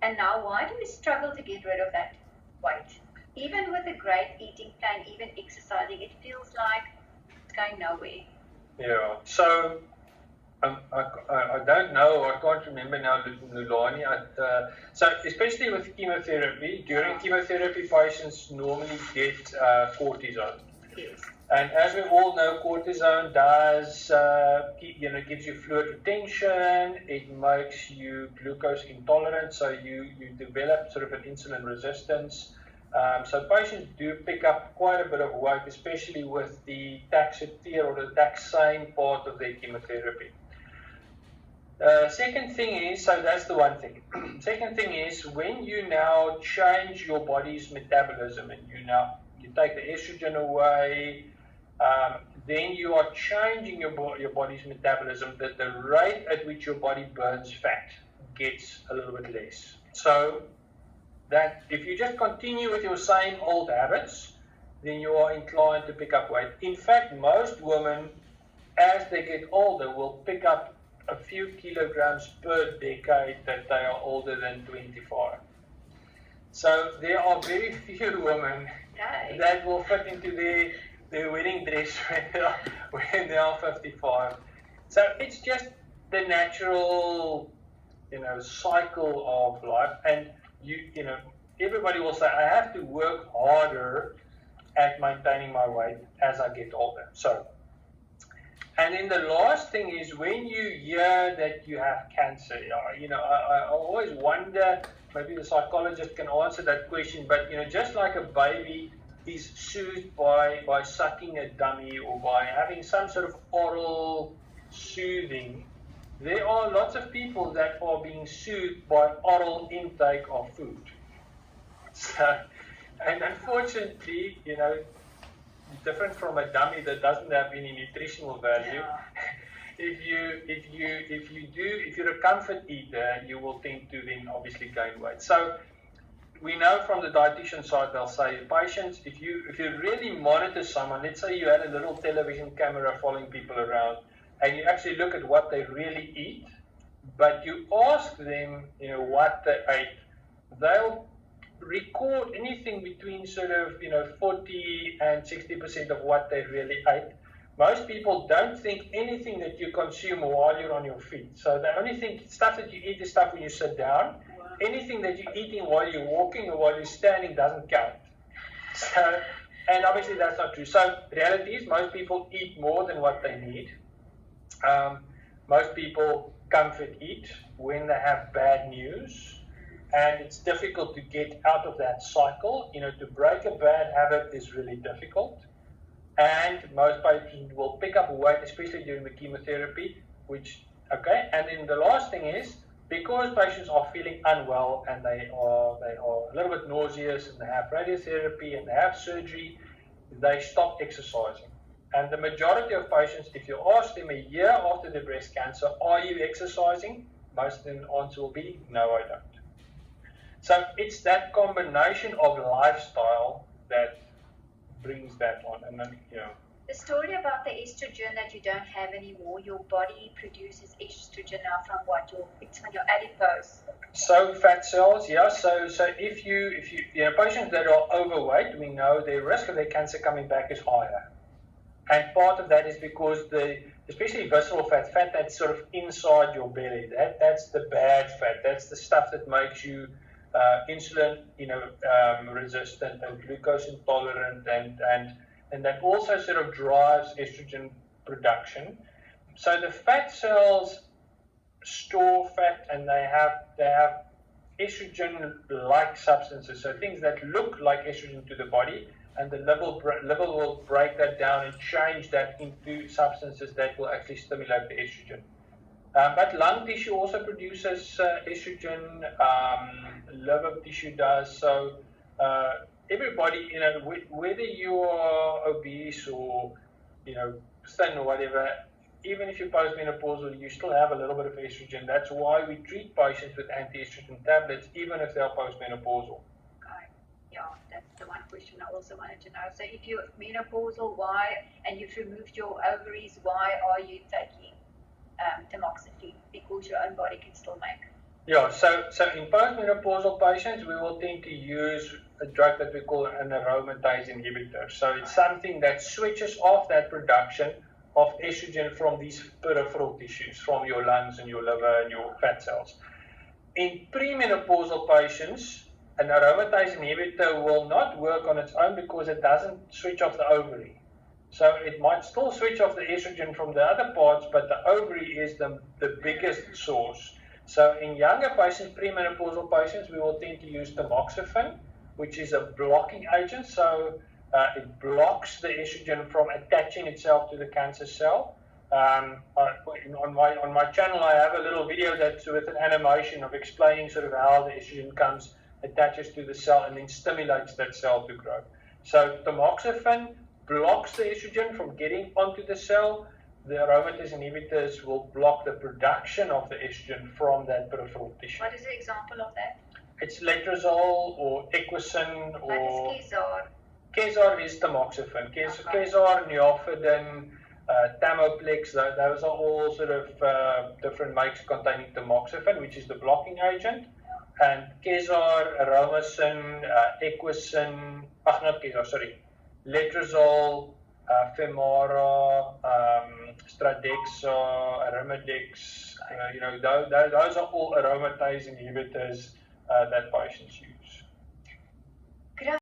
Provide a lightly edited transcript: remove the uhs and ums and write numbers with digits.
And now, why do we struggle to get rid of that weight? Even with a great eating plan, even exercising, it feels like it's going nowhere. Yeah. So I don't know, I can't remember now, Lulani. So especially with chemotherapy, during chemotherapy, patients normally get cortisone. Yes. And as we all know, cortisone does, gives you fluid retention. It makes you glucose intolerant, so you develop sort of an insulin resistance. So patients do pick up quite a bit of weight, especially with the taxotere or the taxane part of their chemotherapy. Second thing is, so that's the one thing. Second thing is, when you now change your body's metabolism and you take the estrogen away, then you are changing your body's metabolism, that the rate at which your body burns fat gets a little bit less. So that if you just continue with your same old habits, then you are inclined to pick up weight. In fact, most women, as they get older, will pick up a few kilograms per decade that they are older than 25. So there are very few women that will fit into their wedding dress when they are 55. So it's just the natural, cycle of life. And everybody will say, I have to work harder at maintaining my weight as I get older. And then the last thing is, when you hear that you have cancer, I always wonder, maybe the psychologist can answer that question, but just like a baby is soothed by sucking a dummy or by having some sort of oral soothing, there are lots of people that are being soothed by oral intake of food. So, and unfortunately, different from a dummy that doesn't have any nutritional value. If you're a comfort eater, you will tend to then obviously gain weight. So we know from the dietitian side, they'll say, patients, if you really monitor someone, let's say you had a little television camera following people around, and you actually look at what they really eat, but you ask them, what they ate, they'll record anything between sort of 40 and 60% of what they really ate. Most people don't think anything that you consume while you're on your feet. So they only think stuff that you eat is stuff when you sit down. Anything that you're eating while you're walking or while you're standing doesn't count. So, and obviously that's not true. So the reality is, most people eat more than what they need. Most people comfort eat when they have bad news. And it's difficult to get out of that cycle. To break a bad habit is really difficult. And most patients will pick up weight, especially during the chemotherapy, and then the last thing is, because patients are feeling unwell and they are a little bit nauseous and they have radiotherapy and they have surgery, they stop exercising. And the majority of patients, if you ask them a year after the breast cancer, are you exercising? Most of them answer will be, no, I don't. So it's that combination of lifestyle that brings that on. And then, the story about the estrogen that you don't have anymore, your body produces estrogen now from what? It's from your adipose. So fat cells, yeah. So if you patients that are overweight, we know their risk of their cancer coming back is higher. And part of that is because especially visceral fat that's sort of inside your belly, that's the bad fat. That's the stuff that makes you insulin, resistant and glucose intolerant, and that also sort of drives estrogen production. So the fat cells store fat, and they have estrogen-like substances, so things that look like estrogen to the body, and the liver will break that down and change that into substances that will actually stimulate the estrogen. But lung tissue also produces estrogen, liver tissue does. So everybody, whether you are obese or, thin or whatever, even if you're postmenopausal, you still have a little bit of estrogen. That's why we treat patients with anti-estrogen tablets, even if they're postmenopausal. Yeah, that's the one question I also wanted to know. So if you're menopausal, why, and you've removed your ovaries, why are you taking tamoxifen? Because your own body can still make Yeah, so in postmenopausal patients, we will tend to use a drug that we call an aromatase inhibitor. So it's something that switches off that production of estrogen from these peripheral tissues, from your lungs and your liver and your fat cells. In premenopausal patients, an aromatase inhibitor will not work on its own because it doesn't switch off the ovary. So it might still switch off the estrogen from the other parts, but the ovary is the biggest source. So in younger patients, premenopausal patients, we will tend to use tamoxifen, which is a blocking agent. So it blocks the estrogen from attaching itself to the cancer cell. On my channel, I have a little video that's with an animation of explaining sort of how the estrogen comes, attaches to the cell, and then stimulates that cell to grow. So tamoxifen blocks the estrogen from getting onto the cell. The aromatase inhibitors will block the production of the estrogen from that peripheral tissue. What is the example of that? It's letrozole or equison or... What is Kezar? Kezar is tamoxifen. Kezar, Neofidin, Tamoplex, those are all sort of different makes containing tamoxifen, which is the blocking agent. And Kezar, Aromacin, Equison, not Kezar, sorry, Letrozole, Femara, Stradexa, Arimidex, those are all aromatase inhibitors that patients use.